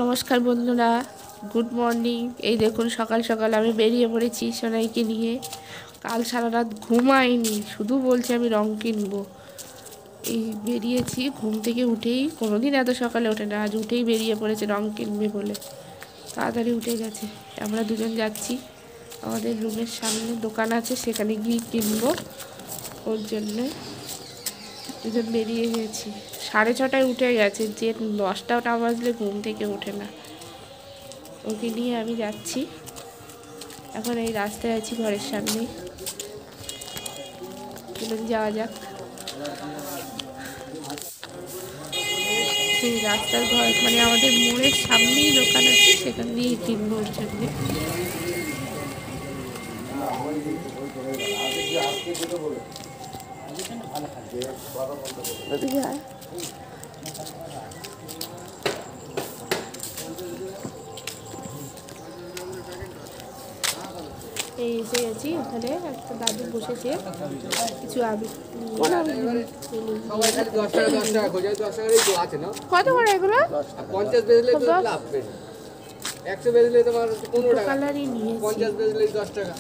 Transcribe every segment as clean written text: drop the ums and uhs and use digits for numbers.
নমস্কার বন্ধুরা, good morning. এই দেখুন সকাল সকাল আমি বেরিয়ে পড়েছি সোনাইকে নিয়ে। কাল সারা রাত ঘুমাইনি, শুধু বলছি আমি রং কিনবো। এই বেরিয়েছি ঘুম থেকে উঠেই, কোনোদিন এত সকালে ওঠে না, আজ উঠেই বেরিয়ে পড়েছে রং কিনবে বলে। তাড়াতাড়ি উঠে গেছে। আমরা দুজন যাচ্ছি, আমাদের রুমের সামনে দোকান আছে, সেখানে গিয়ে কিনবো। ওর জন্যে দুজন বেরিয়ে গেছি। 6:30টায় উঠে গেছে, যে 10টা না বাজলে ঘুম থেকে ওঠে না। ওকে নিয়ে আমি যাচ্ছি। এখন এই রাস্তায় আছি, ঘরের সামনে। চলুন যাওয়া যাক। সেই রাস্তার ঘর মানে আমাদের মোড়ের সামনেই দোকান আছে, সেখান দিয়েই কিনবো ওর জন্যে। এই এসে গেছি, ওখানে একটা দাদু বসেছে, কিছু কত করে এগুলো? 50 বেজলে তো লাভ বেশি, 100 বেজলে তোমার 15 টাকা, কালারই নিয়েছি। 50 বেজলে 10 টাকা।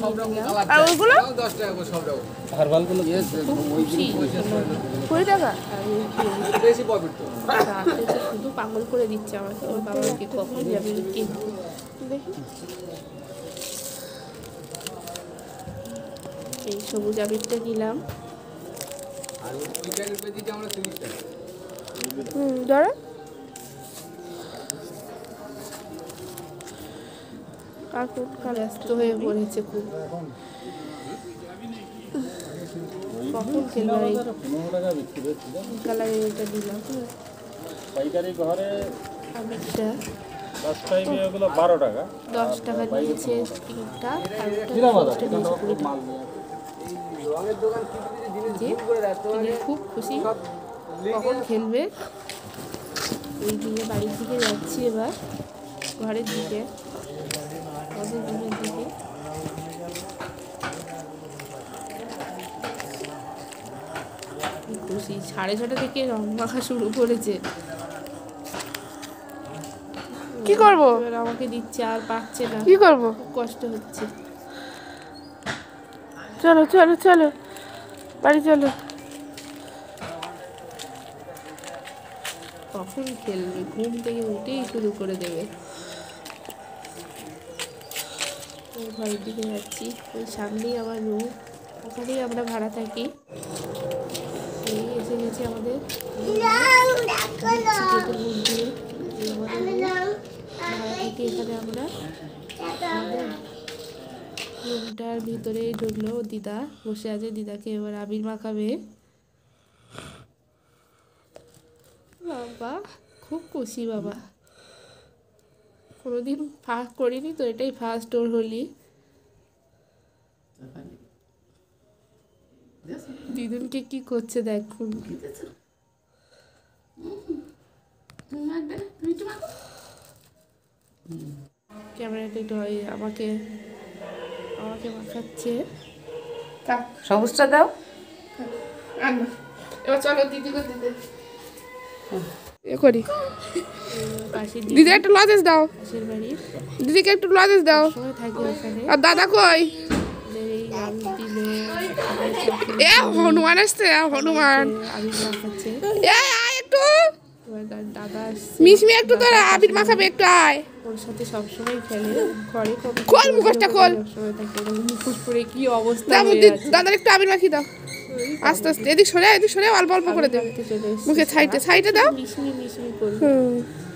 সব রকম কালার, আর ওগুলো 10 টাকা করে সব রকম। হারবালগুলো 20 টাকা। বেশি প্রফিট তো। শুধু পাগল করে দিচ্ছে আমাকে, ওর বাবাকে কখন যাবে কিনতে। দেখি এই সবুজ আবিরটা নিলাম। আর ওই প্যাকেট পেয়েছি আমরা 30 টাকা। ধরো ব্যস্ত হয়ে পড়েছে খুব। কখন খেলবে? কালারের এটা দিলাম। পাইকারি ঘরে আবিরটা 12 টাকা। 10 টাকা নিয়েছে তিনটা, আর রঙের দোকান জিনিস করে রাখতে খুব খুশি। কখন খেলবে ওই দিকে। বাড়ির দিকে যাচ্ছি এবার, ঘরের দিকে, আমাদের রুমের দিকে। খুশি, 6:30 থেকে রং মাখা শুরু করেছে। কি করব? এবার আমাকে দিচ্ছে, আর পাচ্ছে না। কি করব? খুব কষ্ট হচ্ছে। চলো চলো চলো, বাড়ি চলো। কখন খেলবে? ঘুম থেকে উঠেই শুরু করে দেবে। ওই ঘরের দিকে যাচ্ছি, ওই সামনেই আমার রুম, ওখানেই আমরা ভাড়া থাকি। এই এসে গেছে আমাদের ভাড়া থাকি এখানে আমরা। আমাদের রুমটার ভিতরেই ঢুকলো দিদা, বসে আছে। দিদাকে এবার আবির মাখাবে। বাবা খুব খুশি বাবা, কোনোদিন ফার্স্ট করিনি তো, এটাই ফার্স্ট ওর হোলি। দিদুনকে কি করছে দেখুন। ক্যামেরাটা একটু আমাকে আমাকে মাখাচ্ছে। সবুজটা দাও। এবার চলো দিদি করে দিতে এ করি। দিদি একটা লজেস দাও। পাশের বাড়ির দিদিকে একটু লজেস দাও। সবাই থাকে ওখানে। আর দাদা কই? এই আলু দিল, এ হনুমান আসছে, হনুমান। আবির মাখাচ্ছে। এ আয় একটু, এবার দাদা আসছে, মিশমি একটু তোর আবির মাখাবে, একটু আয়। ওর সাথে সবসময় খেলে ঘরে। খোল মুখোশটা, খোল। সবসময় থাকে, মুখোশ পরে কি অবস্থা দাও হয়ে আছে। দাদার একটু আবির মাখিয়ে দাও। আস্তে আস্তে এদিক সরে, এদিক সরে, অল্প অল্প করে দেবে। মুখে সাইডে দাও। মিশমি মিশমি করবে।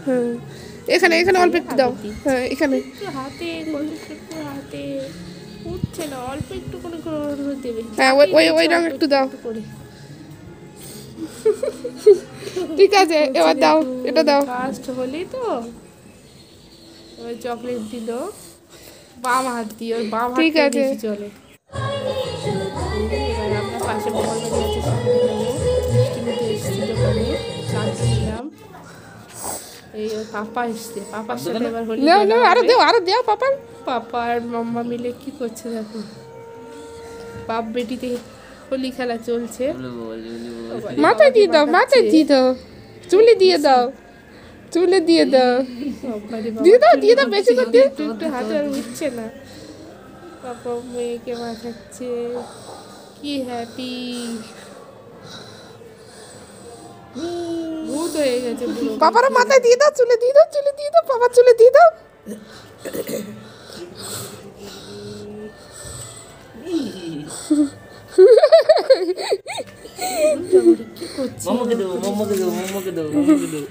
হুম, এখানে এখানে অল্প একটু দাও। হ্যাঁ এখানে। একটু হাতে একটু হাতে উঠছে না, অল্প একটু করে দেবে। হ্যাঁ ওই রং একটু দাও। করে ঠিক আছে, এবার দাও, এটা দাও। ফার্স্ট হলি তো, এবার চকলেট দিল বাম হাত দিয়ে, ওর বাম হাত ঠিক আছে। চলে। এবার আমরা পাশে মঙ্গলবাড়ি আছে, সেখানে যাবো। মিষ্টি নিতে এসেছি দোকানে, শান্তি নিলাম। এই ওর পাপা এসছে, পাপার সাথে এবার হোলি না খেলা না, আরো হবে। দেও, আরো দেও পাপা। পাপা আর মাম্মা মিলে কি করছে দেখো, বাপ বেটিতে হোলি খেলা চলছে। মাথায় দিয়ে দাও, মাথায় দিয়ে দাও। চুলে দিয়ে দাও, চুলে দিয়ে দাও, দিয়ে দাও, দিয়ে দাও, বেশি করে দিয়ে। একটু একটু হাতে আর উঠছে না। পাপা মেয়েকে মাখাচ্ছে, কি হ্যাপি, ভূত হয়ে গেছে পুরো। পাপার মাথায় দিয়ে দাও, চুলে দিয়ে দাও, চুলে দিয়ে দাও, পাপার চুলে দিয়ে দাও। কি করছে? মাম্মাকে দেবো, মাম্মাকে দেবো, মাম্মাকে দেবো, মাম্মাকে দেবো।